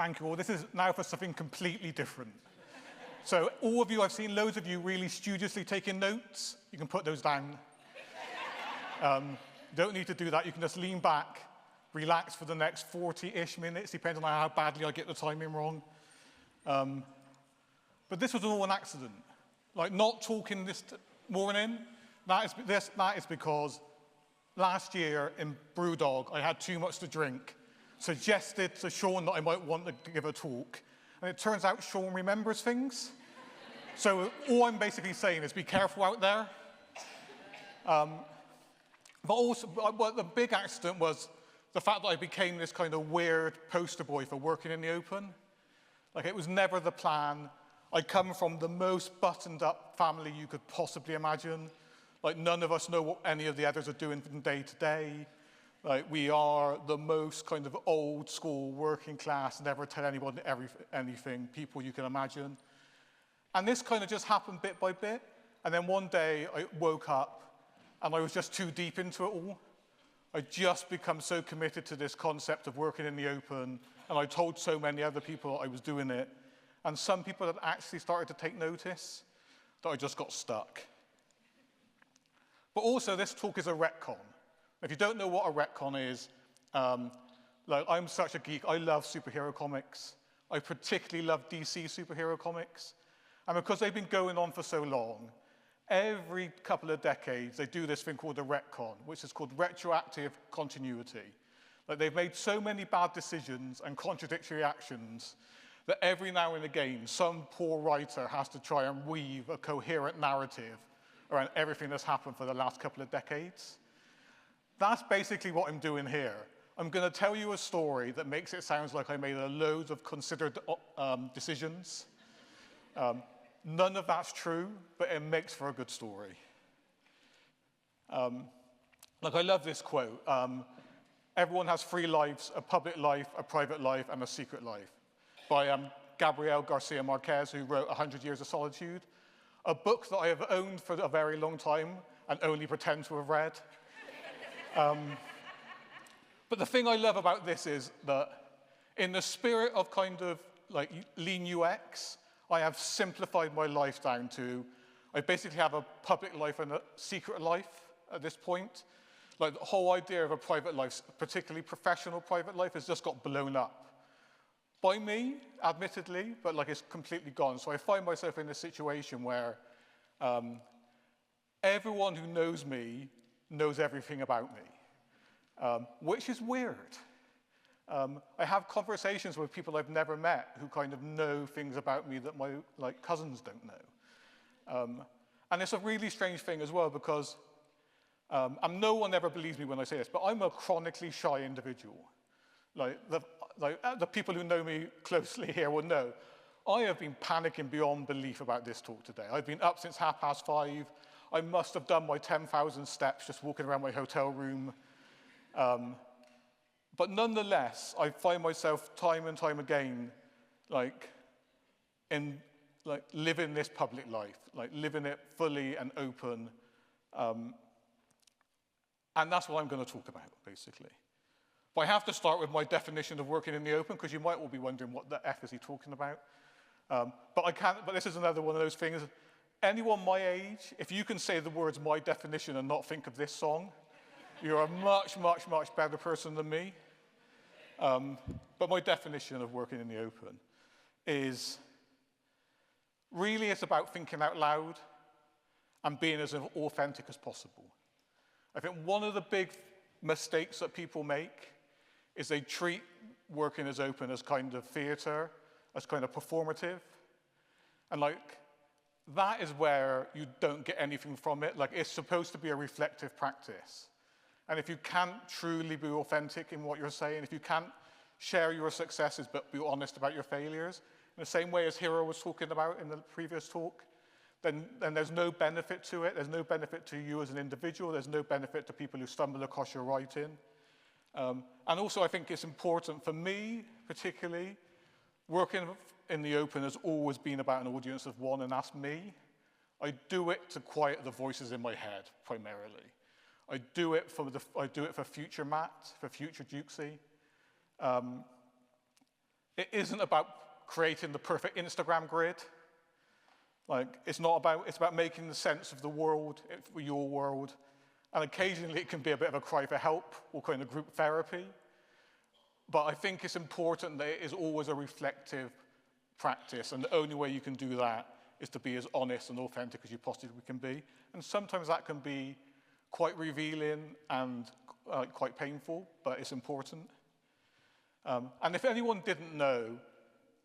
Thank you all. This is now for something completely different. So all of you, I've seen loads of you really studiously taking notes. You can put those down. Don't need to do that. You can just lean back, relax for the next 40-ish minutes, depending on how badly I get the timing wrong. But this was all an accident. Like, not talking this morning, that is because last year in Brewdog, I had too much to drink, suggested to Sean that I might want to give a talk, and it turns out Sean remembers things. So all I'm basically saying is be careful out there. But the big accident was the fact that I became this kind of weird poster boy for working in the open. Like, it was never the plan. I come from the most buttoned up family you could possibly imagine. Like, none of us know what any of the others are doing from day to day. Like, we are the most kind of old school, working class, never tell anyone anything, people you can imagine. And this kind of just happened bit by bit. And then one day I woke up and I was just too deep into it all. I'd just become so committed to this concept of working in the open, and I told so many other people I was doing it. And some people had actually started to take notice that I just got stuck. But also, this talk is a retcon. If you don't know what a retcon is, like, I'm such a geek. I love superhero comics. I particularly love DC superhero comics. And because they've been going on for so long, every couple of decades, they do this thing called a retcon, which is called retroactive continuity. Like, they've made so many bad decisions and contradictory actions that every now and again, some poor writer has to try and weave a coherent narrative around everything that's happened for the last couple of decades. That's basically what I'm doing here. I'm going to tell you a story that makes it sound like I made a load of considered decisions. None of that's true, but it makes for a good story. Like, I love this quote. Everyone has 3 lives: a public life, a private life, and a secret life, by Gabriel Garcia Marquez, who wrote 100 Years of Solitude, a book that I have owned for a very long time and only pretend to have read. But the thing I love about this is that in the spirit of kind of like lean UX, I have simplified my life down to, I basically have a public life and a secret life at this point. Like, the whole idea of a private life, particularly professional private life, has just got blown up. By me, admittedly, but like, it's completely gone. So I find myself in a situation where everyone who knows me knows everything about me, which is weird. I have conversations with people I've never met who kind of know things about me that my cousins don't know. And it's a really strange thing as well, because and no one ever believes me when I say this, but I'm a chronically shy individual. The people who know me closely here will know. I have been panicking beyond belief about this talk today. I've been up since 5:30. I must have done my 10,000 steps just walking around my hotel room. But nonetheless, I find myself time and time again, living this public life, living it fully and open. And that's what I'm going to talk about, basically. But I have to start with my definition of working in the open, because you might all be wondering, what the F is he talking about? But this is another one of those things. Anyone my age, if you can say the words "my definition" and not think of this song, you're a much, much, much better person than me. But my definition of working in the open is really, it's about thinking out loud and being as authentic as possible. I think one of the big mistakes that people make is they treat working as open as kind of theater, as kind of performative. And that is where you don't get anything from it. It's supposed to be a reflective practice. And if you can't truly be authentic in what you're saying, if you can't share your successes but be honest about your failures, in the same way as Hiro was talking about in the previous talk, then there's no benefit to it. There's no benefit to you as an individual. There's no benefit to people who stumble across your writing. And also, I think it's important for me, particularly, working in the open has always been about an audience of one, and that's me. I do it to quiet the voices in my head, primarily. I do it for future Matt, for future Jukesy. It isn't about creating the perfect Instagram grid. Like, it's about making the sense of the world, your world. And occasionally it can be a bit of a cry for help or kind of group therapy. But I think it's important that it is always a reflective practice, and the only way you can do that is to be as honest and authentic as you possibly can be. And sometimes that can be quite revealing and quite painful, but it's important. And if anyone didn't know,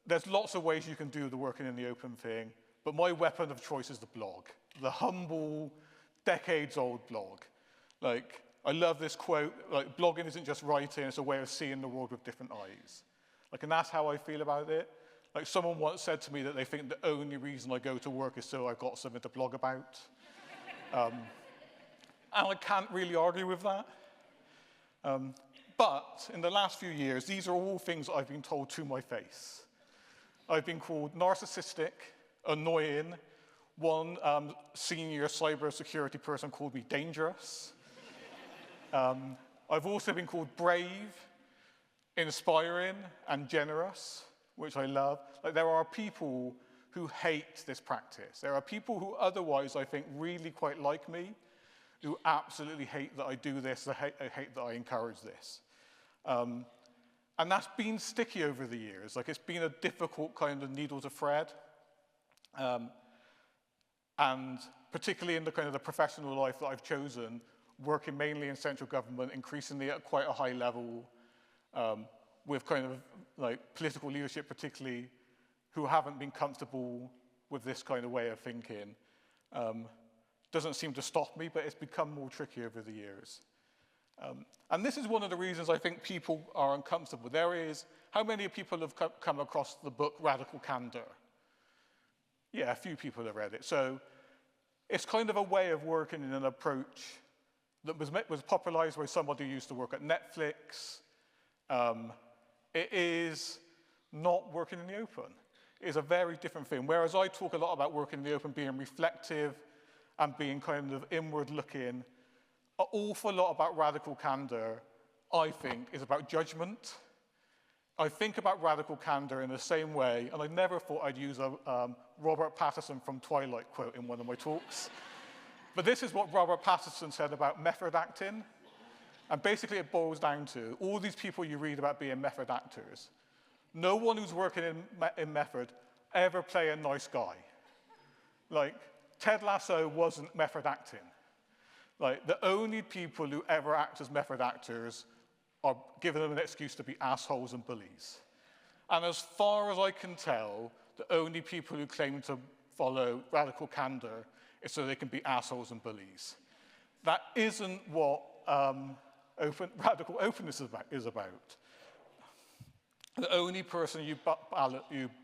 there's lots of ways you can do the working in the open thing, but my weapon of choice is the blog, the humble, decades-old blog. Like, I love this quote, like, blogging isn't just writing, it's a way of seeing the world with different eyes. Like, and that's how I feel about it. Like, someone once said to me that they think the only reason I go to work is so I've got something to blog about. And I can't really argue with that. But in the last few years, these are all things I've been told to my face. I've been called narcissistic, annoying. One senior cybersecurity person called me dangerous. I've also been called brave, inspiring, and generous, which I love. Like, there are people who hate this practice. There are people who otherwise, I think, really quite like me, who absolutely hate that I do this, they hate that I encourage this. And that's been sticky over the years. Like, it's been a difficult kind of needle to thread. And particularly in the kind of the professional life that I've chosen, working mainly in central government, increasingly at quite a high level, with kind of like political leadership particularly, who haven't been comfortable with this kind of way of thinking. Doesn't seem to stop me, but it's become more tricky over the years. And this is one of the reasons I think people are uncomfortable. How many people have come across the book Radical Candor? Yeah, a few people have read it. So it's kind of a way of working in an approach that was popularized by somebody who used to work at Netflix. It is not working in the open. It is a very different thing. Whereas I talk a lot about working in the open, being reflective and being kind of inward-looking, an awful lot about radical candor, I think, is about judgment. I think about radical candor in the same way, and I never thought I'd use a Robert Pattinson from Twilight quote in one of my talks. But this is what Robert Pattinson said about method acting. And basically it boils down to all these people you read about being method actors. No one who's working in method ever play a nice guy. Like, Ted Lasso wasn't method acting. Like, the only people who ever act as method actors are giving them an excuse to be assholes and bullies. And as far as I can tell, the only people who claim to follow radical candor is so they can be assholes and bullies. That isn't what radical openness is about. The only person you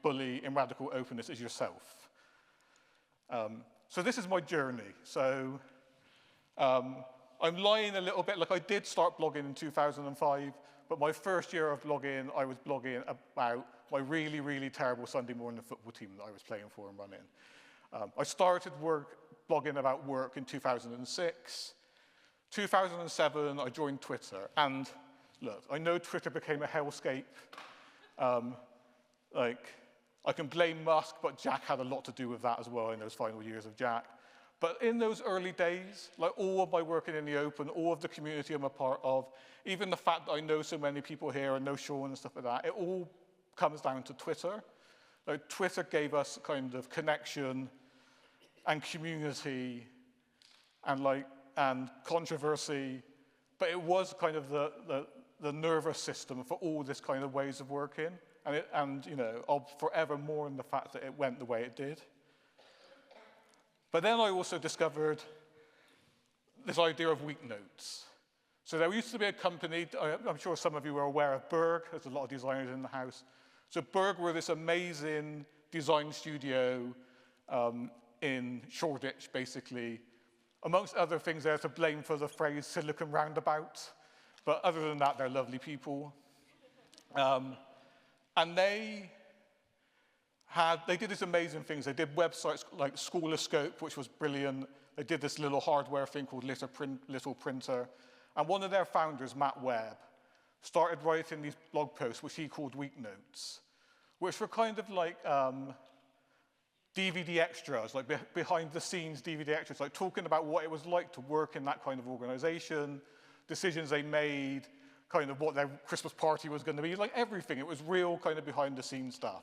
bully in radical openness is yourself. So this is my journey. So I'm lying a little bit. Like, I did start blogging in 2005, but my first year of blogging, I was blogging about my really, really terrible Sunday morning football team that I was playing for and running. I started blogging about work in 2006. 2007, I joined Twitter. And look, I know Twitter became a hellscape. I can blame Musk, but Jack had a lot to do with that as well in those final years of Jack. But in those early days, like, all of my working in the open, all of the community I'm a part of, even the fact that I know so many people here and know Sean and stuff like that, it all comes down to Twitter. Like, Twitter gave us kind of connection and community and controversy, but it was kind of the nervous system for all this kind of ways of working. And you know, I'll forever mourn the fact that it went the way it did. But then I also discovered this idea of week notes. So there used to be a company, I'm sure some of you are aware of Berg. There's a lot of designers in the house. So Berg were this amazing design studio in Shoreditch, basically. Amongst other things, they're to blame for the phrase Silicon Roundabout. But other than that, they're lovely people. And they did these amazing things. They did websites like Schooloscope, which was brilliant. They did this little hardware thing called Little Printer. And one of their founders, Matt Webb, started writing these blog posts, which he called week notes. which were kind of like DVD extras, like behind-the-scenes DVD extras, like talking about what it was like to work in that kind of organization, decisions they made, kind of what their Christmas party was going to be, like everything. It was real kind of behind-the-scenes stuff.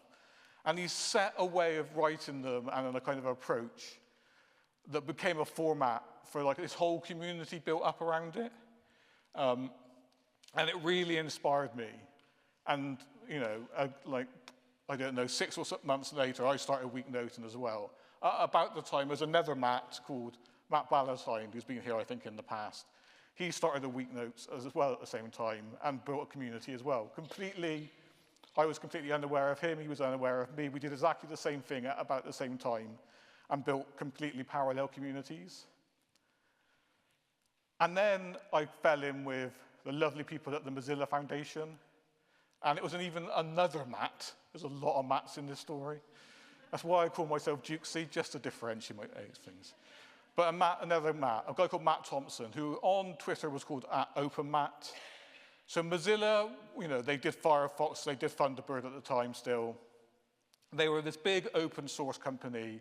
And he set a way of writing them and a kind of approach that became a format for like this whole community built up around it. And it really inspired me. And, you know, I don't know, 6 or 7 months later, I started weeknoting as well. About the time, there's another Matt called Matt Ballantyne, who's been here, I think, in the past. He started the weeknotes as well at the same time and built a community as well. I was completely unaware of him, he was unaware of me. We did exactly the same thing at about the same time and built completely parallel communities. And then I fell in with the lovely people at the Mozilla Foundation. And it was even another Matt. There's a lot of Matts in this story. That's why I call myself Jukes, just to differentiate things. But another Matt, a guy called Matt Thompson, who on Twitter was called @OpenMatt. So Mozilla, you know, they did Firefox, they did Thunderbird at the time still. They were this big open source company,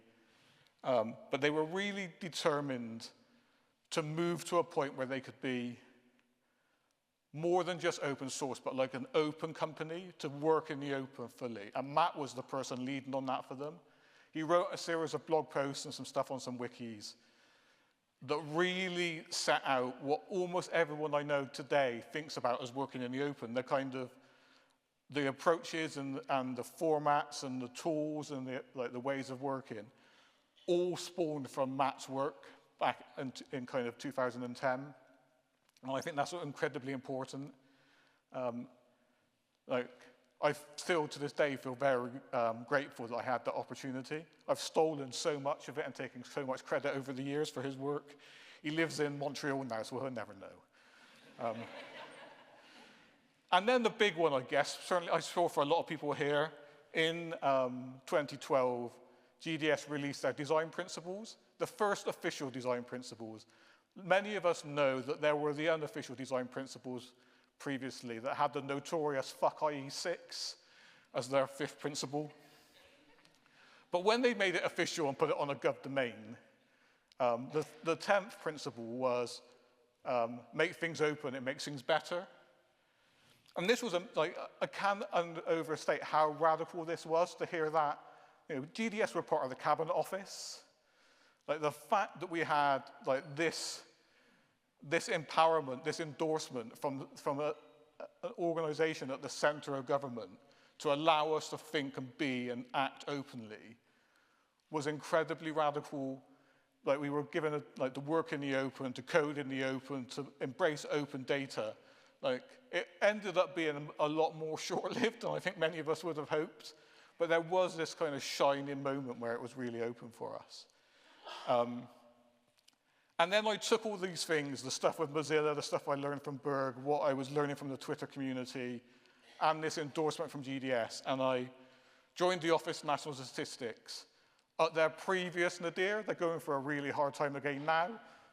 but they were really determined to move to a point where they could be more than just open source, but like an open company to work in the open fully. And Matt was the person leading on that for them. He wrote a series of blog posts and some stuff on some wikis that really set out what almost everyone I know today thinks about as working in the open. The kind of the approaches and the formats and the tools and the ways of working all spawned from Matt's work back in kind of 2010. And I think that's incredibly important. I still, to this day, feel very grateful that I had that opportunity. I've stolen so much of it and taken so much credit over the years for his work. He lives in Montreal now, so he'll never know. And then the big one, I guess, certainly I saw for a lot of people here, in 2012, GDS released their design principles, the first official design principles. Many of us know that there were the unofficial design principles previously that had the notorious fuck IE6 as their 5th principle. But when they made it official and put it on a gov domain, the 10th principle was make things open, it makes things better. And this was, I can't overstate how radical this was to hear that. You know, GDS were part of the Cabinet Office. Like the fact that we had like this empowerment, this endorsement from an organization at the center of government to allow us to think and be and act openly was incredibly radical. Like we were given to work in the open, to code in the open, to embrace open data. Like it ended up being a lot more short-lived than I think many of us would have hoped. But there was this kind of shining moment where it was really open for us. And then I took all these things, the stuff with Mozilla, the stuff I learned from Berg, what I was learning from the Twitter community, and this endorsement from GDS, and I joined the Office of National Statistics. At their previous nadir, they're going for a really hard time again now,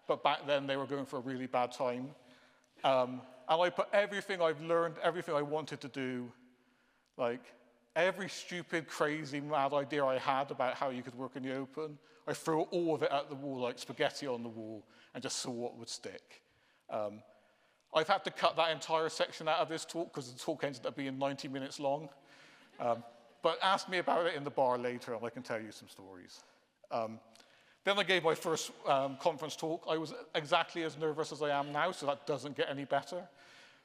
but back then they were going for a really bad time. And I put everything I've learned, everything I wanted to do, like every stupid, crazy, mad idea I had about how you could work in the open, I threw all of it at the wall like spaghetti on the wall and just saw what would stick. I've had to cut that entire section out of this talk because the talk ended up being 90 minutes long. But ask me about it in the bar later and I can tell you some stories. Then I gave my first conference talk. I was exactly as nervous as I am now, so that doesn't get any better.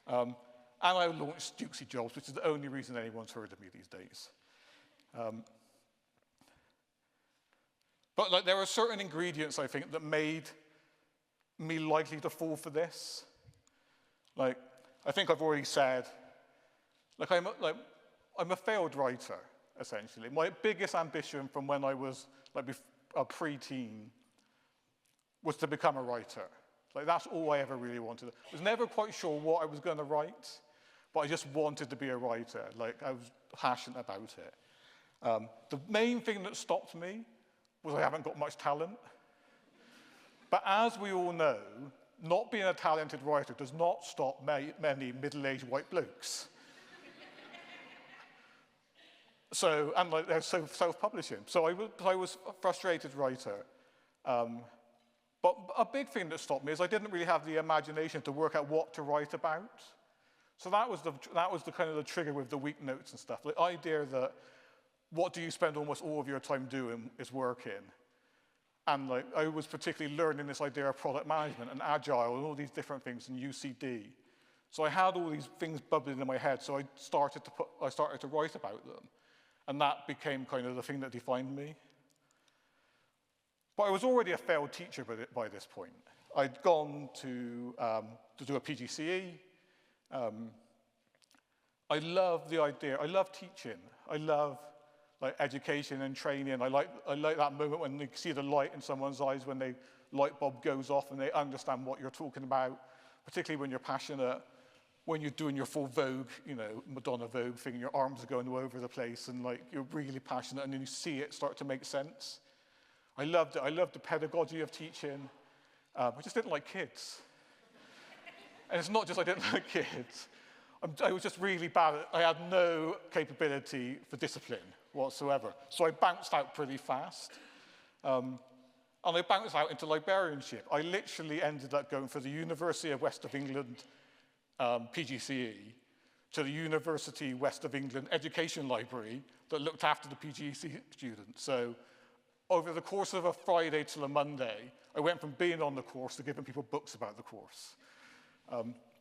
And I launched Jukesy Jobs, which is the only reason anyone's heard of me these days. But like, there are certain ingredients, I think, that made me likely to fall for this. Like, I think I've already said, like I'm a failed writer, essentially. My biggest ambition from when I was like a pre-teen was to become a writer. Like, that's all I ever really wanted. I was never quite sure what I was going to write, but I just wanted to be a writer. Like, I was passionate about it. The main thing that stopped me was I haven't got much talent. But as we all know, not being a talented writer does not stop many middle-aged white blokes. So, and like they're so self-publishing. So I was a frustrated writer. But a big thing that stopped me is I didn't really have the imagination to work out what to write about. So that was the kind of the trigger with the week notes and stuff. The idea that what do you spend almost all of your time doing is working. And like I was particularly learning this idea of product management and agile and all these different things and UCD. So I had all these things bubbling in my head, so I started to write about them. And that became kind of the thing that defined me. But I was already a failed teacher by this point. I'd gone to do a PGCE. I love the idea. I love teaching. I love like education and training. I like that moment when you see the light in someone's eyes when the light bulb goes off and they understand what you're talking about, particularly when you're passionate, when you're doing your full Vogue, you know, Madonna Vogue thing, and your arms are going all over the place and like you're really passionate and then you see it start to make sense. I loved it. I loved the pedagogy of teaching. I just didn't like kids. And it's not just I didn't like kids. I was just really bad at, I had no capability for discipline whatsoever. So I bounced out pretty fast. And I bounced out into librarianship. I literally ended up going for the University of West of England PGCE to the University West of England Education Library that looked after the PGCE students. So over the course of a Friday till a Monday, I went from being on the course to giving people books about the course.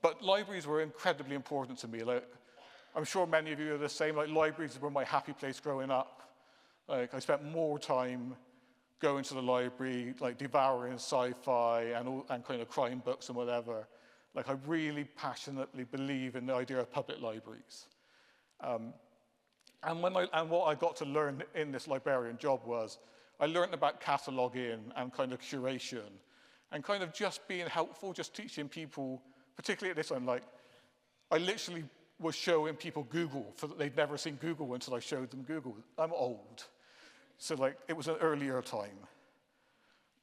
But libraries were incredibly important to me. Like, I'm sure many of you are the same. Like, libraries were my happy place growing up. Like, I spent more time going to the library, like devouring sci-fi and kind of crime books and whatever. Like, I really passionately believe in the idea of public libraries. And what I got to learn in this librarian job was I learned about cataloging and kind of curation and kind of just being helpful, just teaching people, particularly at this time, like I literally was showing people Google, for they'd never seen Google until I showed them Google. I'm old, so like it was an earlier time.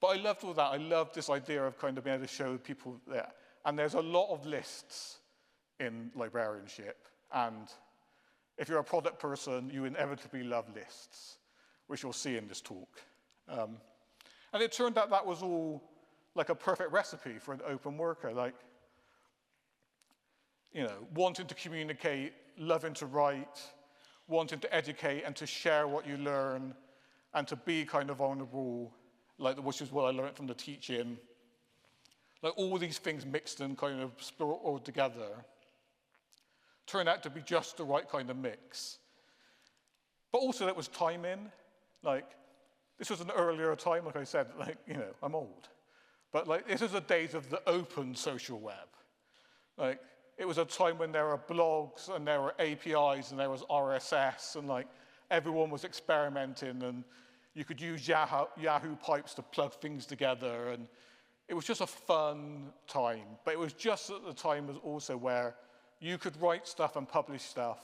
But I loved all that. I loved this idea of kind of being able to show people that. And there's a lot of lists in librarianship. And if you're a product person, you inevitably love lists, which you'll see in this talk. And it turned out that was all like a perfect recipe for an open worker. Like, you know, wanting to communicate, loving to write, wanting to educate and to share what you learn, and to be kind of vulnerable, like, which is what I learned from the teaching. Like all these things mixed and kind of all together turned out to be just the right kind of mix. But also that was timing. Like, this was an earlier time, like I said, like, you know, I'm old. But like, this is the days of the open social web. Like, it was a time when there were blogs and there were APIs and there was RSS and like, everyone was experimenting and you could use Yahoo pipes to plug things together, and it was just a fun time. But it was just at the time was also where you could write stuff and publish stuff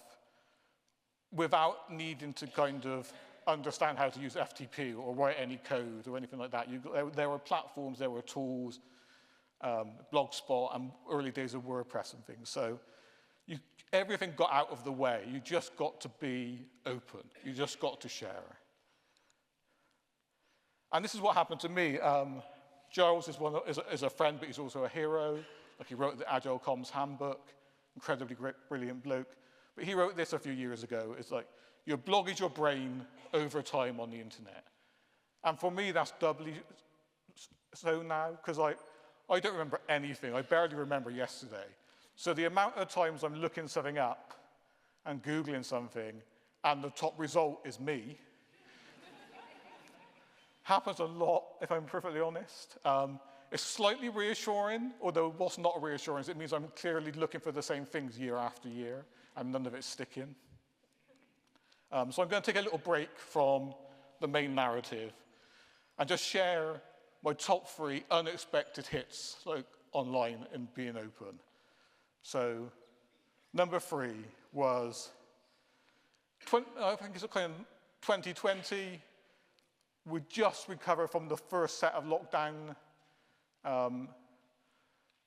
without needing to kind of understand how to use FTP or write any code or anything like that. There were platforms, there were tools, Blogspot and early days of WordPress and things. So everything got out of the way. You just got to be open. You just got to share. And this is what happened to me. Giles is a friend, but he's also a hero. Like, he wrote the Agile Comms Handbook, incredibly great, brilliant bloke. But he wrote this a few years ago. It's like, your blog is your brain over time on the internet. And for me, that's doubly so now, because I don't remember anything. I barely remember yesterday. So the amount of times I'm looking something up and Googling something, and the top result is me, happens a lot, if I'm perfectly honest. It's slightly reassuring, although what's not reassuring is it means I'm clearly looking for the same things year after year, and none of it's sticking. So I'm going to take a little break from the main narrative and just share my top 3 unexpected hits, like online and being open. So number 3 was, I think it's kind of 2020. We just recovered from the first set of lockdown.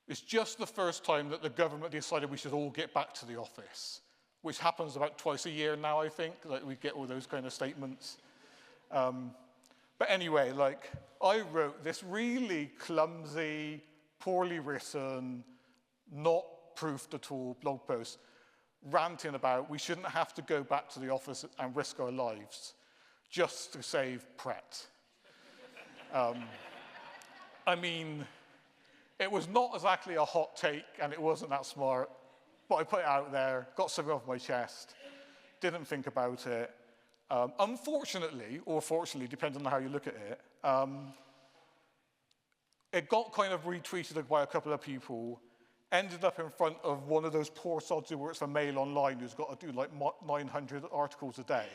It's just the first time that the government decided we should all get back to the office. which happens about twice a year now, I think. Like, we get all those kind of statements. But anyway, like, I wrote this really clumsy, poorly written, not proofed at all blog post, ranting about we shouldn't have to go back to the office and risk our lives just to save Pret. I mean, it was not exactly a hot take, and it wasn't that smart, but I put it out there, got something off my chest, didn't think about it. Unfortunately, or fortunately, depending on how you look at it, it got kind of retweeted by a couple of people, ended up in front of one of those poor sods who works for Mail Online, who's got to do like 900 articles a day,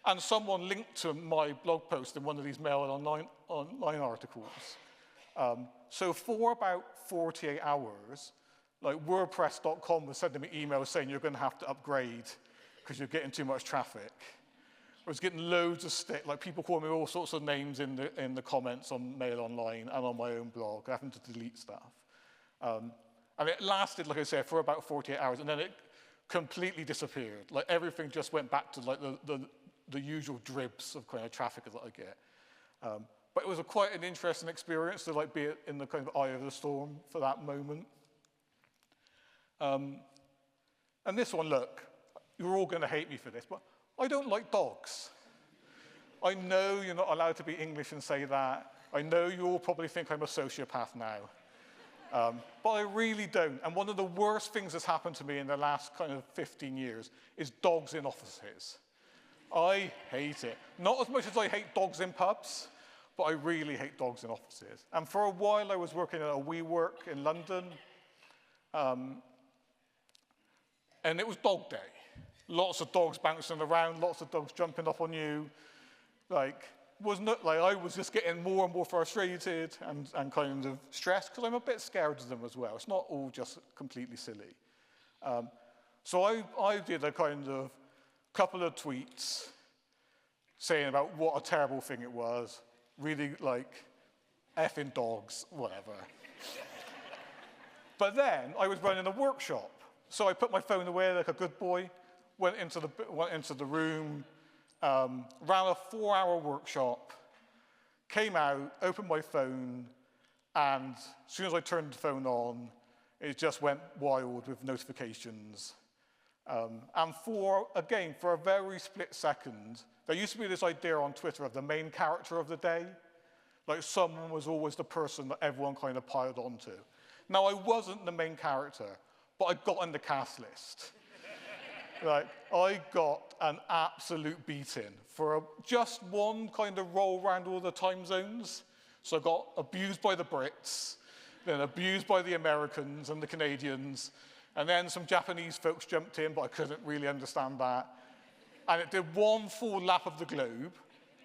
and someone linked to my blog post in one of these Mail Online articles. So for about 48 hours, like WordPress.com was sending me emails saying you're going to have to upgrade because you're getting too much traffic. I was getting loads of stick, like people calling me all sorts of names in the comments on Mail Online and on my own blog, having to delete stuff. And it lasted, like I said, for about 48 hours, and then it completely disappeared. Like everything just went back to like the usual dribs of kind of traffic that I get. But it was quite an interesting experience to like be in the kind of eye of the storm for that moment. And this one, look, you're all going to hate me for this, but I don't like dogs. I know you're not allowed to be English and say that. I know you all probably think I'm a sociopath now. But I really don't. And one of the worst things that's happened to me in the last kind of 15 years is dogs in offices. I hate it. Not as much as I hate dogs in pubs, but I really hate dogs in offices. And for a while, I was working at a WeWork in London, and it was dog day. Lots of dogs bouncing around, lots of dogs jumping up on you. I was just getting more and more frustrated and kind of stressed because I'm a bit scared of them as well. It's not all just completely silly. So I did a kind of couple of tweets saying about what a terrible thing it was, really like effing dogs, whatever. But then I was running a workshop. So I put my phone away like a good boy, went into the room, ran a 4-hour workshop, came out, opened my phone, and as soon as I turned the phone on, it just went wild with notifications. And for a very split second, there used to be this idea on Twitter of the main character of the day. Like someone was always the person that everyone kind of piled onto. Now, I wasn't the main character, but I got on the cast list. Like, I got an absolute beating for just one kind of roll around all the time zones. So I got abused by the Brits, then abused by the Americans and the Canadians, and then some Japanese folks jumped in, but I couldn't really understand that. And it did one full lap of the globe,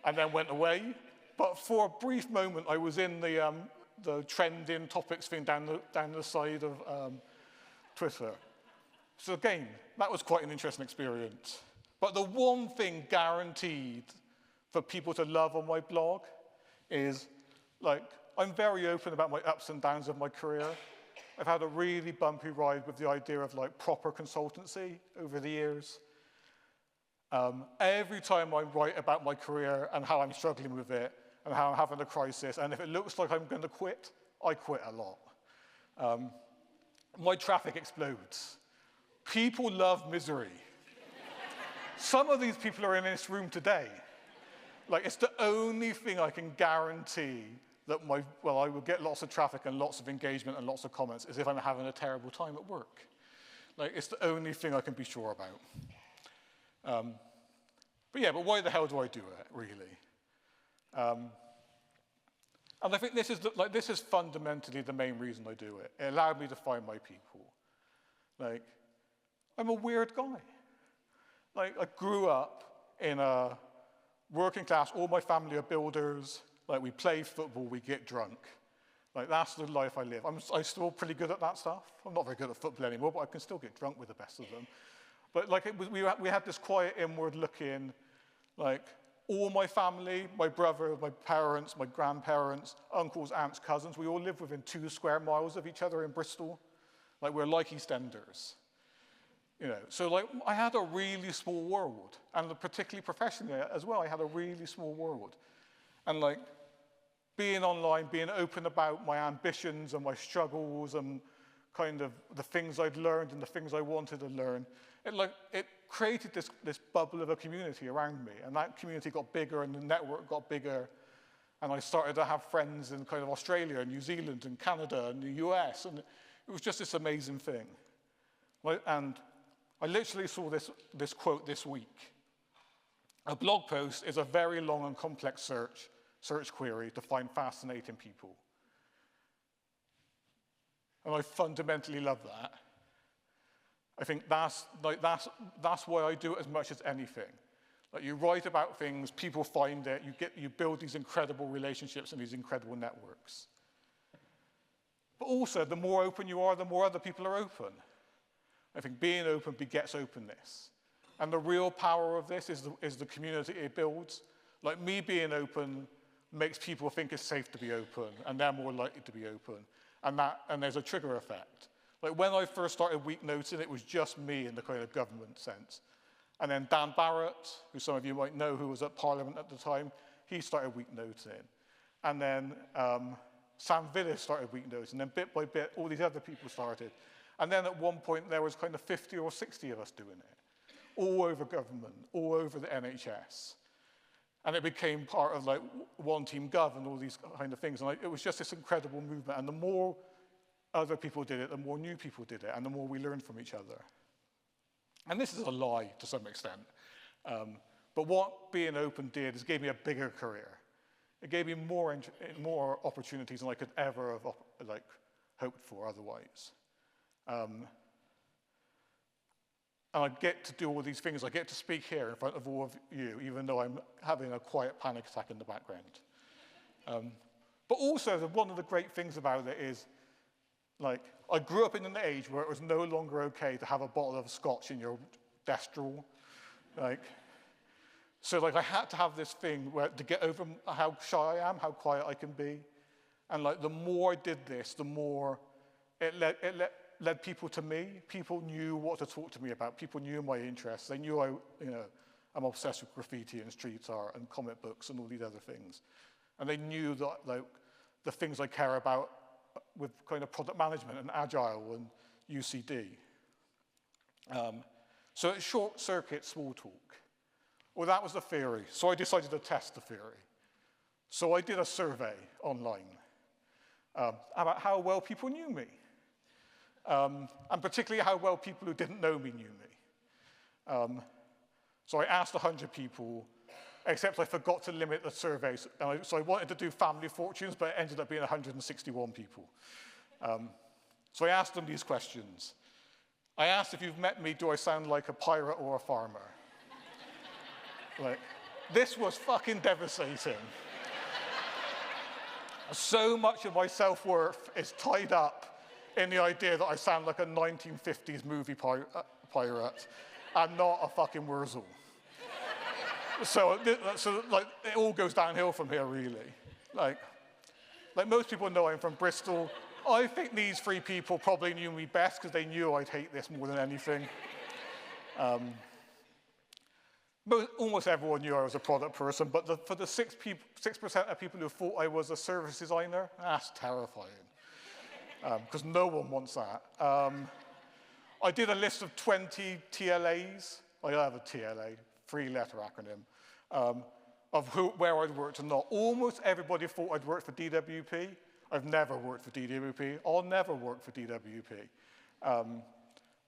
and then went away. But for a brief moment, I was in the trending topics thing down the side of Twitter. So again, that was quite an interesting experience. But the one thing guaranteed for people to love on my blog is, like, I'm very open about my ups and downs of my career. I've had a really bumpy ride with the idea of like proper consultancy over the years. Every time I write about my career and how I'm struggling with it and how I'm having a crisis, and if it looks like I'm going to quit, I quit a lot. My traffic explodes. People love misery. Some of these people are in this room today. Like, it's the only thing I can guarantee that I will get lots of traffic and lots of engagement and lots of comments is if I'm having a terrible time at work. Like, it's the only thing I can be sure about. But why the hell do I do it, really? And I think this is fundamentally the main reason I do it. It allowed me to find my people. Like, I'm a weird guy. Like, I grew up in a working class, all my family are builders. Like, we play football, we get drunk. Like, that's the life I live. I'm still pretty good at that stuff. I'm not very good at football anymore, but I can still get drunk with the best of them. But like, we had this quiet, inward-looking, like, all my family, my brother, my parents, my grandparents, uncles, aunts, cousins, we all live within 2 square miles of each other in Bristol. Like, we're like EastEnders. So like I had a really small world, and particularly professionally as well, I had a really small world. And like being online, being open about my ambitions and my struggles and kind of the things I'd learned and the things I wanted to learn, it created this bubble of a community around me, and that community got bigger and the network got bigger, and I started to have friends in kind of Australia and New Zealand and Canada and the US, and it was just this amazing thing. And I literally saw this quote this week. A blog post is a very long and complex search query to find fascinating people. And I fundamentally love that. I think that's why I do it as much as anything. Like you write about things, people find it, you build these incredible relationships and these incredible networks. But also, the more open you are, the more other people are open. I think being open begets openness. And the real power of this is the community it builds. Like me being open makes people think it's safe to be open, and they're more likely to be open. And there's a trigger effect. Like when I first started week noting, it was just me in the kind of government sense. And then Dan Barrett, who some of you might know, who was at Parliament at the time, he started week noting. And then Sam Villis started week noting. And then bit by bit, all these other people started. And then at one point, there was kind of 50 or 60 of us doing it, all over government, all over the NHS. And it became part of like One Team Gov and all these kind of things. And it was just this incredible movement. And the more other people did it, the more new people did it, and the more we learned from each other. And this is a lie to some extent. But what being open did is gave me a bigger career. It gave me more opportunities than I could ever have hoped for otherwise. And I get to do all these things. I get to speak here in front of all of you, even though I'm having a quiet panic attack in the background. But also, one of the great things about it is, like, I grew up in an age where it was no longer okay to have a bottle of scotch in your desk drawer. So I had to have this thing where to get over how shy I am, how quiet I can be. And like the more I did this, the more it led people to me. People knew what to talk to me about. People knew my interests. They knew I'm obsessed with graffiti and street art and comic books and all these other things. And they knew that the things I care about with kind of product management and agile and UCD. So it short-circuits small talk. Well, that was the theory. So I decided to test the theory. So I did a survey online about how well people knew me. And particularly how well people who didn't know me knew me. So I asked 100 people, except I forgot to limit the surveys. So I wanted to do family fortunes, but it ended up being 161 people. So I asked them these questions. I asked, if you've met me, do I sound like a pirate or a farmer? This was fucking devastating. So much of my self-worth is tied up in the idea that I sound like a 1950s movie pirate and not a fucking Wurzel. So it all goes downhill from here, really. Like most people know I'm from Bristol. I think these three people probably knew me best because they knew I'd hate this more than anything. Almost everyone knew I was a product person, but for the 6% of people who thought I was a service designer, that's terrifying. Because no one wants that. I did a list of 20 TLAs. I have a TLA, three-letter acronym, of where I'd worked and not. Almost everybody thought I'd worked for DWP. I've never worked for DWP. I'll never work for DWP.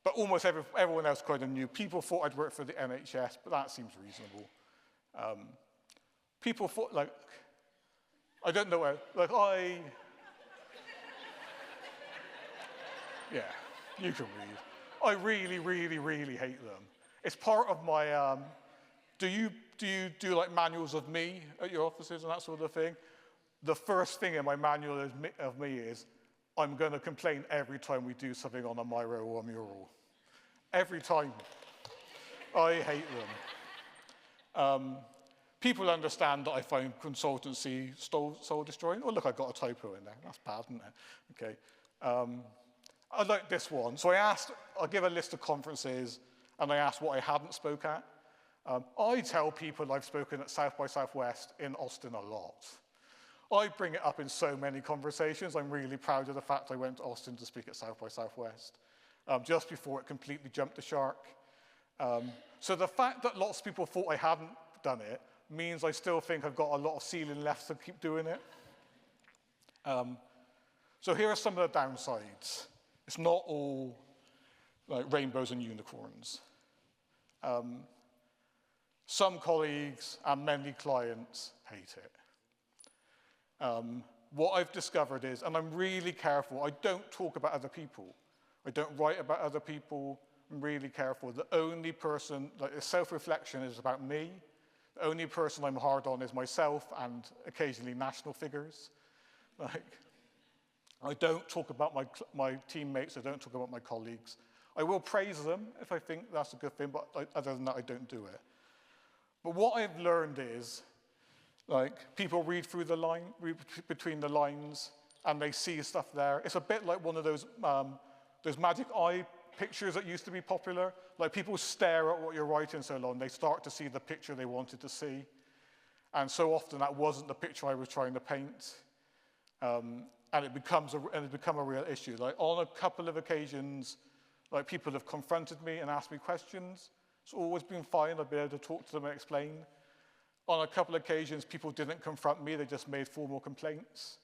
But almost everyone else kind of knew. People thought I'd worked for the NHS, but that seems reasonable. People thought, I don't know where, yeah, you can read. I really, really, really hate them. It's part of my, do you do like manuals of me at your offices and that sort of thing? The first thing in my manual of me is, I'm going to complain every time we do something on a Miro or a mural. Every time. I hate them. People understand that I find consultancy soul-destroying. Oh, look, I got a typo in there. That's bad, isn't it? Okay. I like this one. So I give a list of conferences, and I asked what I hadn't spoke at. I tell people I've spoken at South by Southwest in Austin a lot. I bring it up in so many conversations. I'm really proud of the fact I went to Austin to speak at South by Southwest, just before it completely jumped the shark. So the fact that lots of people thought I hadn't done it means I still think I've got a lot of ceiling left to keep doing it. So here are some of the downsides. It's not all like rainbows and unicorns. Some colleagues and many clients hate it. What I've discovered is, and I'm really careful, I don't talk about other people. I don't write about other people. I'm really careful. The only person, like self-reflection is about me. The only person I'm hard on is myself and occasionally national figures. Like, I don't talk about my teammates. I don't talk about my colleagues. I will praise them if I think that's a good thing, but other than that, I don't do it. But what I've learned is, like, people read between the lines, and they see stuff there. It's a bit like one of those magic eye pictures that used to be popular. Like, people stare at what you're writing so long, they start to see the picture they wanted to see. And so often that wasn't the picture I was trying to paint. And it's become a real issue. Like, on a couple of occasions, like, people have confronted me and asked me questions. It's always been fine. I've been able to talk to them and explain. On a couple of occasions, people didn't confront me. They just made formal complaints.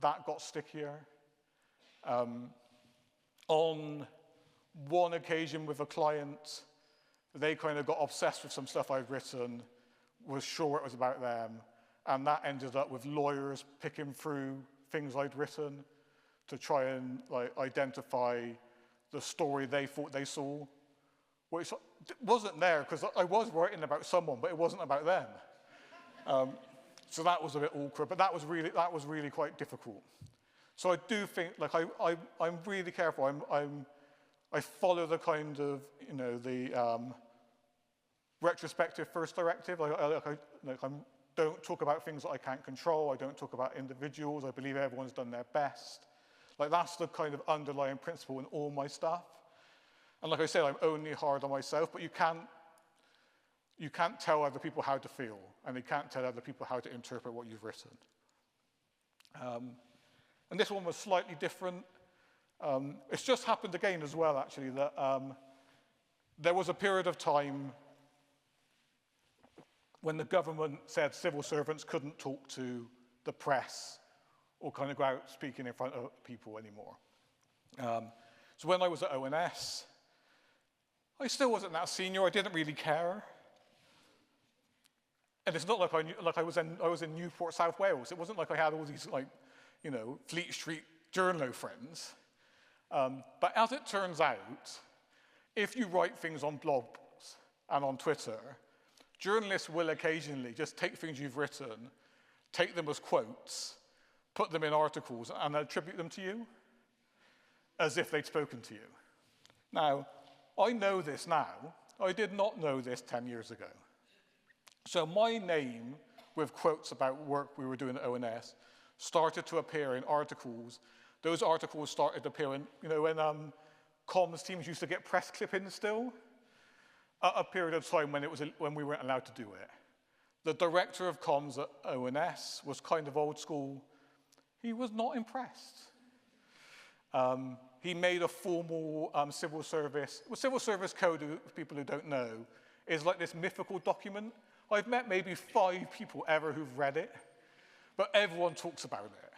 That got stickier. On one occasion with a client, they kind of got obsessed with some stuff I'd written, was sure it was about them, and that ended up with lawyers picking through things I'd written to try and like identify the story they thought they saw, which wasn't there because I was writing about someone, but it wasn't about them. So that was a bit awkward, but that was really quite difficult. So I do think, like, I'm really careful. I follow the kind of, the retrospective first directive. I don't talk about things that I can't control. I don't talk about individuals. I believe everyone's done their best. Like, that's the kind of underlying principle in all my stuff. And like I said, I'm only hard on myself, but you can't tell other people how to feel, and you can't tell other people how to interpret what you've written. And this one was slightly different. It's just happened again as well, actually, that there was a period of time when the government said civil servants couldn't talk to the press or kind of go out speaking in front of people anymore. So when I was at ONS, I still wasn't that senior. I didn't really care. And it's not like I was in Newport, South Wales. It wasn't like I had all these, like, Fleet Street journo friends. But as it turns out, if you write things on blogs and on Twitter, journalists will occasionally just take things you've written, take them as quotes, put them in articles, and attribute them to you as if they'd spoken to you. Now, I know this now. I did not know this 10 years ago. So my name, with quotes about work we were doing at ONS, started to appear in articles. Those articles started appearing, when comms teams used to get press clippings still, at a period of time when we weren't allowed to do it. The director of comms at ONS was kind of old school. He was not impressed. He made a formal civil service code, for people who don't know, is like this mythical document. I've met maybe 5 people ever who've read it, but everyone talks about it.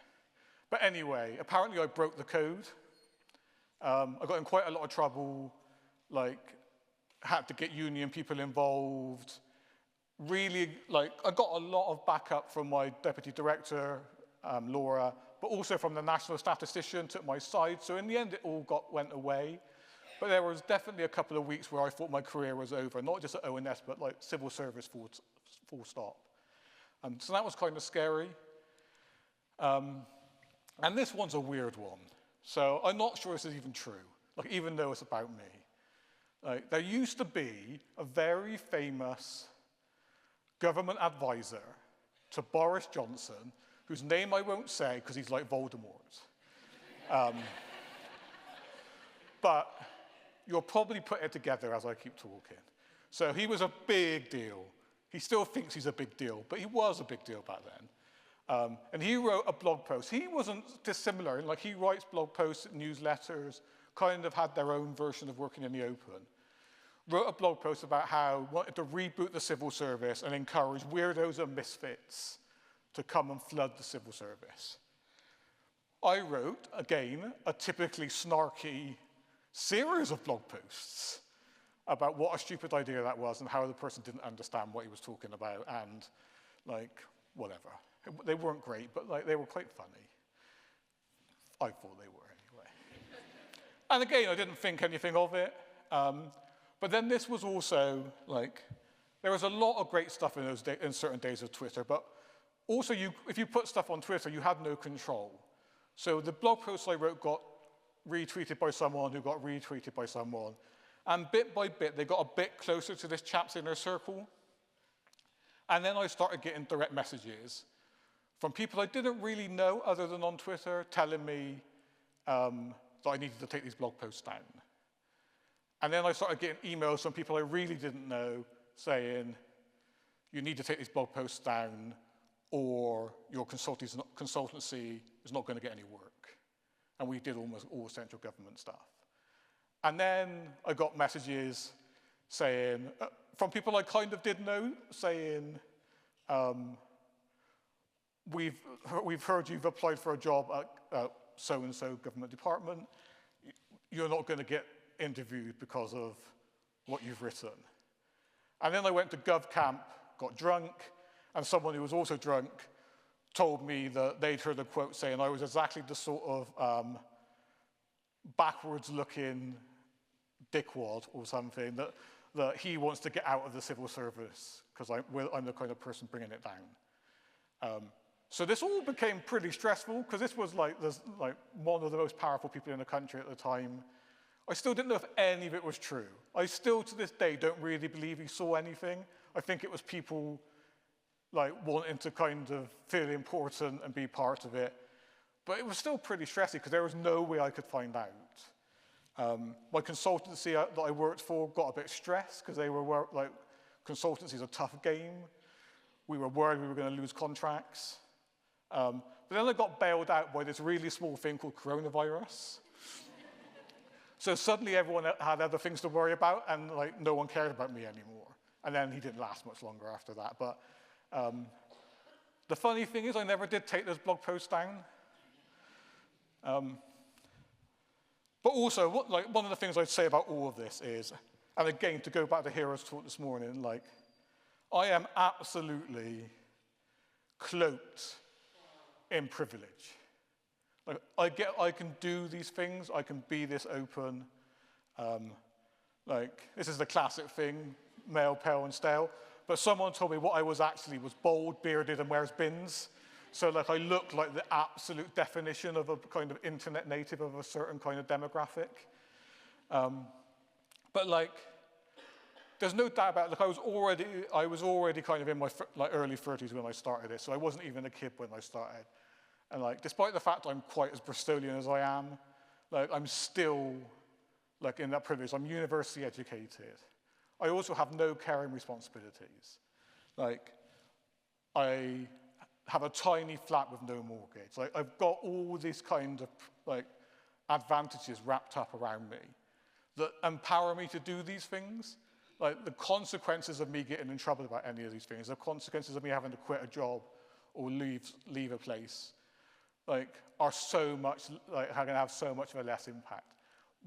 But anyway, apparently I broke the code. I got in quite a lot of trouble, like had to get union people involved. Really, like, I got a lot of backup from my deputy director, Laura, but also from the national statistician, took my side. So in the end, it all went away. But there was definitely a couple of weeks where I thought my career was over, not just at ONS, but like civil service full stop. So that was kind of scary. And this one's a weird one. So I'm not sure this is even true, like, even though it's about me. Like, there used to be a very famous government advisor to Boris Johnson, whose name I won't say because he's like Voldemort. but you'll probably put it together as I keep talking. So he was a big deal. He still thinks he's a big deal, but he was a big deal back then. And he wrote a blog post. He wasn't dissimilar. Like, he writes blog posts, newsletters, kind of had their own version of working in the open. Wrote a blog post about how he wanted to reboot the civil service and encourage weirdos and misfits to come and flood the civil service. I wrote, again, a typically snarky series of blog posts about what a stupid idea that was and how the person didn't understand what he was talking about and, like, whatever. They weren't great, but like, they were quite funny. I thought they were anyway. And again, I didn't think anything of it. But then this was also, like, there was a lot of great stuff in certain days of Twitter, but also if you put stuff on Twitter, you had no control. So the blog posts I wrote got retweeted by someone who got retweeted by someone. And bit by bit, they got a bit closer to this chap's inner circle. And then I started getting direct messages from people I didn't really know other than on Twitter, telling me that I needed to take these blog posts down. And then I started getting emails from people I really didn't know saying, you need to take these blog posts down or your consultancy is not going to get any work. And we did almost all central government stuff. And then I got messages saying, from people I kind of did know, saying, we've heard you've applied for a job at so-and-so government department. You're not going to get interviewed because of what you've written. And then I went to GovCamp, got drunk, and someone who was also drunk told me that they'd heard a quote saying I was exactly the sort of backwards-looking dickwad or something that he wants to get out of the civil service because I'm the kind of person bringing it down. So this all became pretty stressful because this was like one of the most powerful people in the country at the time. I still didn't know if any of it was true. I still, to this day, don't really believe he saw anything. I think it was people like wanting to kind of feel important and be part of it. But it was still pretty stressy because there was no way I could find out. My consultancy that I worked for got a bit stressed because they were like, consultancy is a tough game. We were worried we were going to lose contracts. But then I got bailed out by this really small thing called coronavirus. So suddenly everyone had other things to worry about and like no one cared about me anymore. And then he didn't last much longer after that. But the funny thing is I never did take those blog posts down. But also, one of the things I'd say about all of this is, and again, to go back to Hero's talk this morning, like, I am absolutely cloaked in privilege. Like, I can do these things, I can be this open. Like, this is the classic thing, male, pale, and stale. But someone told me what I was actually was bald, bearded, and wears bins. So like I look like the absolute definition of a kind of internet native of a certain kind of demographic. But like, there's no doubt about it. Like I was already kind of in my early 30s when I started this, so I wasn't even a kid when I started. And like, despite the fact I'm quite as Bristolian as I am, like I'm still like in that privilege. I'm university educated. I also have no caring responsibilities. Like, I have a tiny flat with no mortgage. Like, I've got all these kind of like advantages wrapped up around me that empower me to do these things. Like, the consequences of me getting in trouble about any of these things, the consequences of me having to quit a job or leave a place, like, are so much, like, are gonna have so much of a less impact.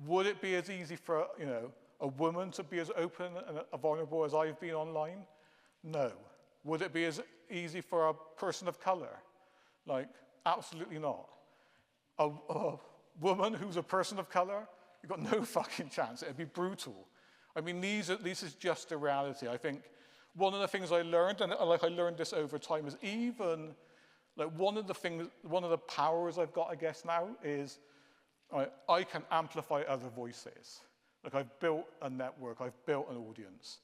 Would it be as easy for, you know, a woman to be as open and vulnerable as I've been online? No. Would it be as easy for a person of color? Like, absolutely not. A woman who's a person of color, you've got no fucking chance. It'd be brutal. I mean, this is just a reality. I think one of the things I learned, and like I learned this over time, is even like one of the powers I've got, I guess now, is I can amplify other voices. Like, I've built a network, I've built an audience.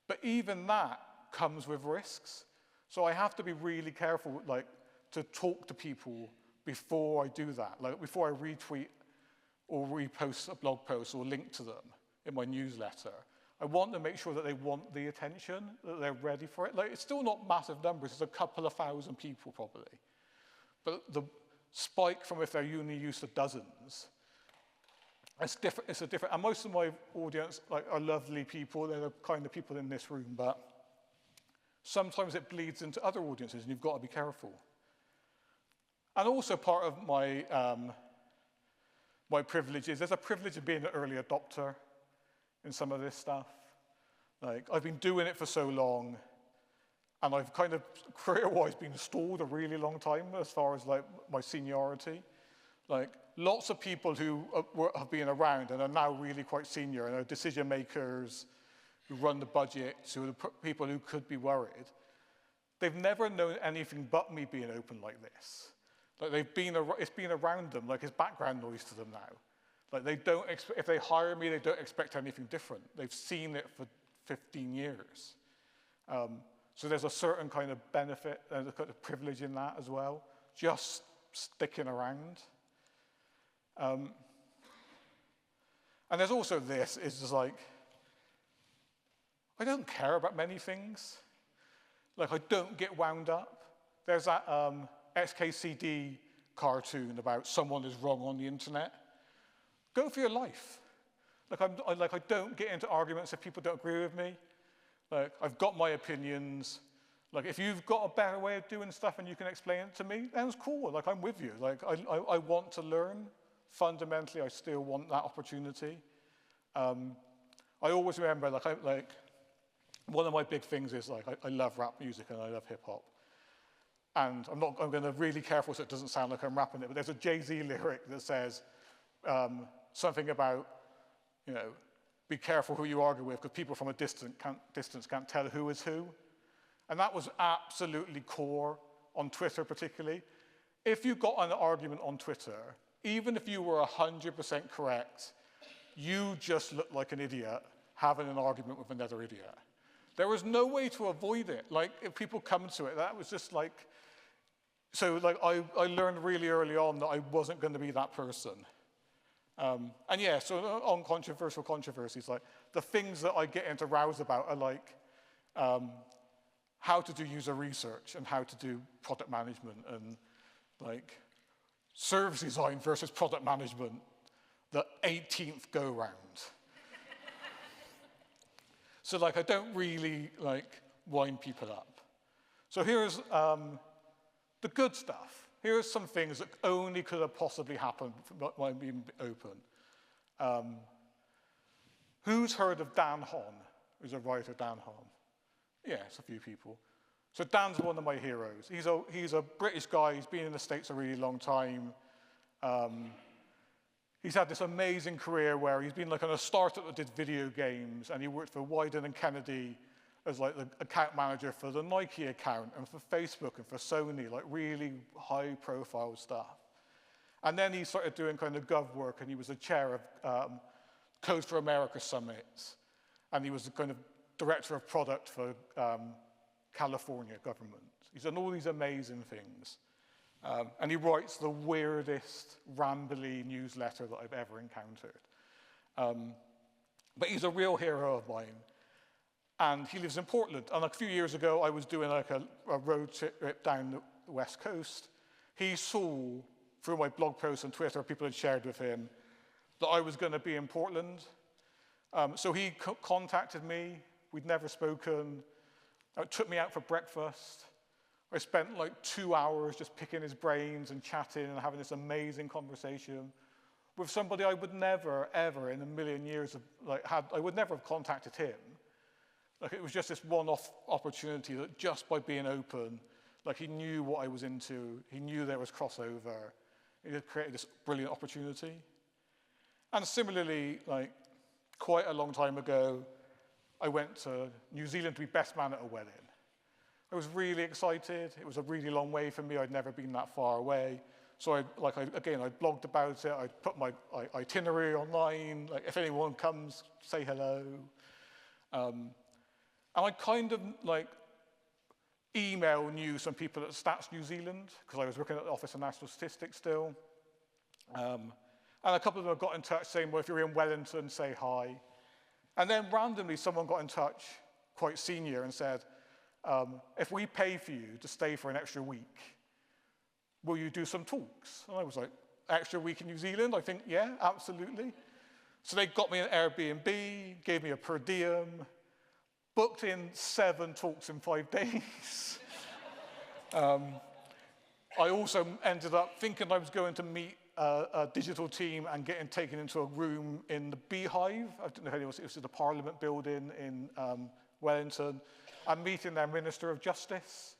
But even that comes with risks. So I have to be really careful, like, to talk to people before I do that, like before I retweet or repost a blog post or link to them in my newsletter. I want to make sure that they want the attention, that they're ready for it. Like, it's still not massive numbers, it's a couple of thousand people probably. But the spike from if they're only used to dozens, it's different, and most of my audience are lovely people, they're the kind of people in this room, but sometimes it bleeds into other audiences and you've got to be careful. And also part of my, my privilege is, there's a privilege of being an early adopter in some of this stuff. Like, I've been doing it for so long, and I've kind of, career-wise, been stalled a really long time as far as like my seniority. Like, lots of people who have been around and are now really quite senior and are decision makers, who run the budgets, who are the people who could be worried, they've never known anything but me being open like this. Like, it's been around them, like it's background noise to them now. Like, they don't if they hire me, they don't expect anything different. They've seen it for 15 years. So there's a certain kind of benefit and a kind of privilege in that as well, just sticking around. And there's also this, is just like, I don't care about many things. Like, I don't get wound up. There's that XKCD cartoon about someone is wrong on the internet. Go for your life. Like, I don't get into arguments if people don't agree with me. Like, I've got my opinions. Like, if you've got a better way of doing stuff and you can explain it to me, then it's cool. Like, I'm with you. Like, I want to learn. Fundamentally, I still want that opportunity. I always remember, one of my big things is, like, I love rap music and I love hip hop. And I'm going to be really careful so it doesn't sound like I'm rapping it, but there's a Jay-Z lyric that says something about, you know, be careful who you argue with because people from a distance can't tell who is who. And that was absolutely core on Twitter particularly. If you got an argument on Twitter, even if you were 100% correct, you just looked like an idiot having an argument with another idiot. There was no way to avoid it. Like, if people come to it, that was just like, so like I learned really early on that I wasn't going to be that person. And yeah, so on controversial controversies, like the things that I get into rows about are like how to do user research and how to do product management and like service design versus product management, the 18th go round. So like I don't really like wind people up. So here's the good stuff. Here are some things that only could have possibly happened by being open. Who's heard of Dan Hon? Who's a writer, Dan Hon? Yes, a few people. So Dan's one of my heroes. He's a British guy. He's been in the States a really long time. He's had this amazing career where he's been like on a startup that did video games, and he worked for Wyden and Kennedy as like the account manager for the Nike account and for Facebook and for Sony, like really high profile stuff. And then he started doing kind of gov work, and he was the chair of Code for America summits. And he was the kind of director of product for California government. He's done all these amazing things. And he writes the weirdest, rambly newsletter that I've ever encountered. But he's a real hero of mine. And he lives in Portland. And a few years ago, I was doing like a road trip down the West Coast. He saw, through my blog posts and Twitter, people had shared with him, that I was going to be in Portland. So he contacted me. We'd never spoken. Took me out for breakfast. I spent like 2 hours just picking his brains and chatting and having this amazing conversation with somebody I would never, ever in a million years have, I would never have contacted him. Like, it was just this one-off opportunity that just by being open, like he knew what I was into, he knew there was crossover, it had created this brilliant opportunity. And similarly, like quite a long time ago, I went to New Zealand to be best man at a wedding. I was really excited. It was a really long way for me. I'd never been that far away. So I blogged about it. I put my itinerary online. Like, if anyone comes, say hello. And I kind of like knew some people at Stats New Zealand, because I was working at the Office of National Statistics still. And And a couple of them got in touch saying, well, if you're in Wellington, say hi. And then randomly, someone got in touch, quite senior, and said, if we pay for you to stay for an extra week, will you do some talks? And I was like, extra week in New Zealand? I think, yeah, absolutely. So they got me an Airbnb, gave me a per diem, booked in 7 talks in 5 days. I also ended up thinking I was going to meet a digital team and getting taken into a room in the Beehive. I don't know how it was the Parliament building in Wellington. I'm meeting their Minister of Justice.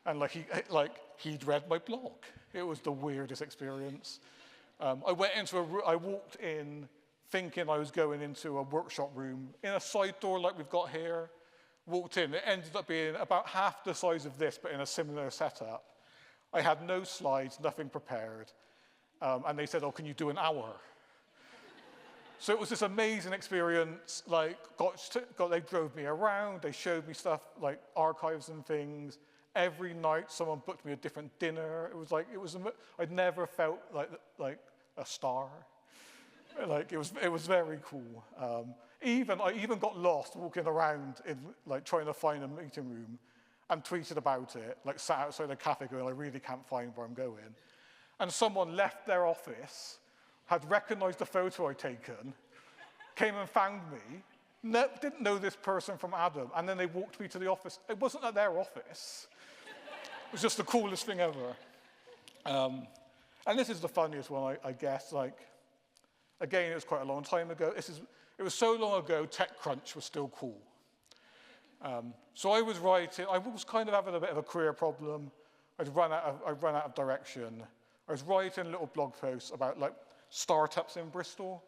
And he'd read my blog. It was the weirdest experience. I walked in thinking I was going into a workshop room in a side door like we've got here. Walked in, it ended up being about half the size of this, but in a similar setup. I had no slides, nothing prepared. And they said, oh, can you do an hour? So it was this amazing experience, they drove me around, they showed me stuff like archives and things. Every night, someone booked me a different dinner. I'd never felt like a star. It was very cool. I even got lost walking around trying to find a meeting room and tweeted about it, sat outside a cafe going, I really can't find where I'm going. And someone left their office, had recognized the photo I'd taken, came and found me, didn't know this person from Adam, and then they walked me to the office. It wasn't at their office. It was just the coolest thing ever. And this is the funniest one, I guess. Again, it was quite a long time ago. It was so long ago, TechCrunch was still cool. So I was writing. I was kind of having a bit of a career problem. I'd run out of direction. I was writing little blog posts about startups in Bristol,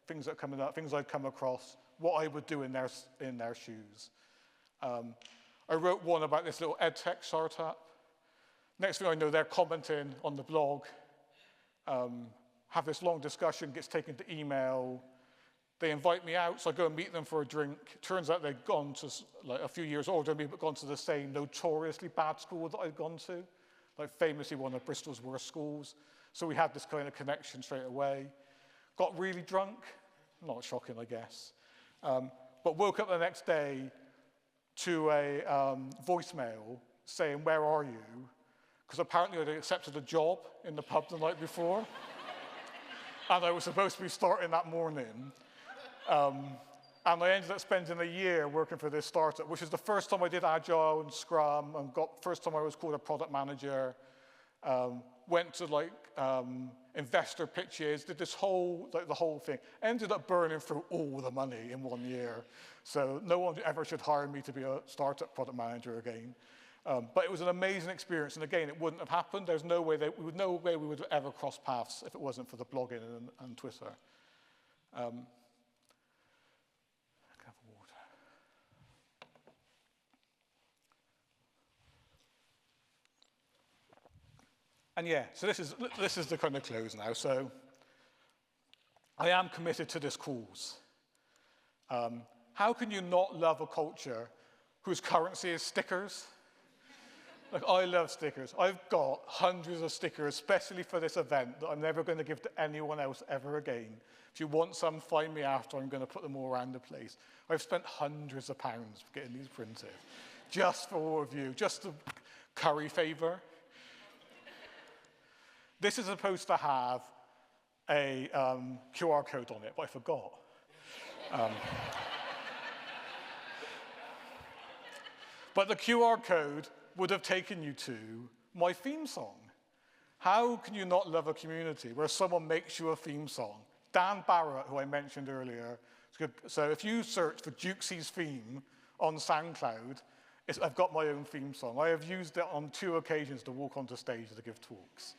things that are coming up, things I'd come across, what I would do in their shoes. I wrote one about this little edtech startup. Next thing I know, they're commenting on the blog, have this long discussion, gets taken to email. They invite me out, so I go and meet them for a drink. Turns out they'd gone to, a few years older than me, but gone to the same notoriously bad school that I'd gone to, famously one of Bristol's worst schools. So we had this kind of connection straight away. Got really drunk, not shocking, I guess. But woke up the next day to a voicemail saying, where are you? Because apparently I'd accepted a job in the pub the night before. And I was supposed to be starting that morning. And I ended up spending a year working for this startup, which is the first time I did Agile and Scrum, and first time I was called a product manager. Went to investor pitches, did this whole, the whole thing. Ended up burning through all the money in 1 year. So no one ever should hire me to be a startup product manager again. But it was an amazing experience, and again, it wouldn't have happened. There's no way we would ever cross paths if it wasn't for the blogging and Twitter. And yeah, so this is the kind of close now. So I am committed to this cause. How can you not love a culture whose currency is stickers? I love stickers. I've got hundreds of stickers, especially for this event, that I'm never going to give to anyone else ever again. If you want some, find me after. I'm going to put them all around the place. I've spent hundreds of pounds getting these printed, just for all of you, just to curry favor. This is supposed to have a QR code on it, but I forgot. But the QR code would have taken you to my theme song. How can you not love a community where someone makes you a theme song? Dan Barrett, who I mentioned earlier. So if you search for Jukes' theme on SoundCloud, I've got my own theme song. I have used it on 2 occasions to walk onto stage to give talks.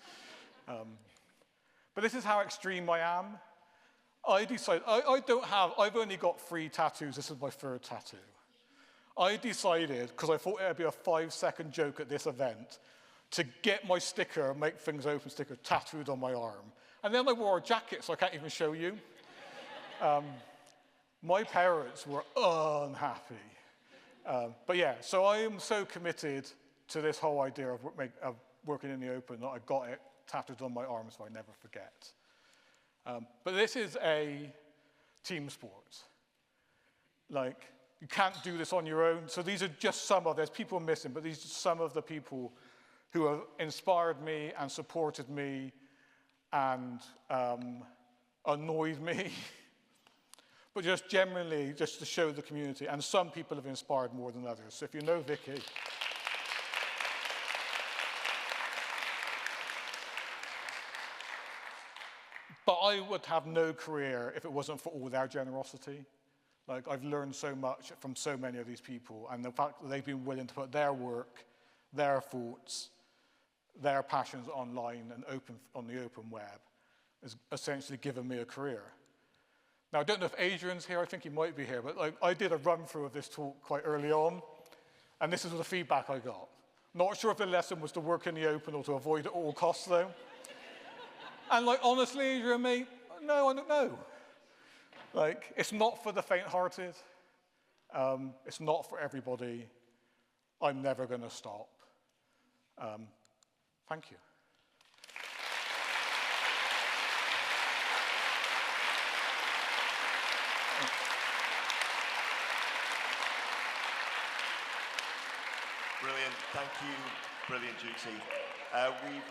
But this is how extreme I am. I decided, I've only got 3 tattoos. This is my 3rd tattoo. I decided, because I thought it would be a 5-second joke at this event, to get my sticker, Make Things Open sticker, tattooed on my arm. And then I wore a jacket, so I can't even show you. My parents were unhappy. But yeah, so I am so committed to this whole idea of working in the open that I got it tattooed on my arm so I never forget. But this is a team sport. Like, you can't do this on your own. So these are just some of, there's people missing, but these are some of the people who have inspired me and supported me and annoyed me. But just generally, just to show the community. And some people have inspired more than others. So if you know Vicky. But I would have no career if it wasn't for all their generosity. Like, I've learned so much from so many of these people, and the fact that they've been willing to put their work, their thoughts, their passions online and on the open web has essentially given me a career. Now, I don't know if Adrian's here, I think he might be here, but like, I did a run-through of this talk quite early on, and this is the feedback I got. Not sure if the lesson was to work in the open or to avoid at all costs, though. And like, honestly, Adrian, mate, no, I don't know. Like, it's not for the faint-hearted. It's not for everybody. I'm never going to stop. Thank you. Brilliant. Thank you. Brilliant, Jukesy. We've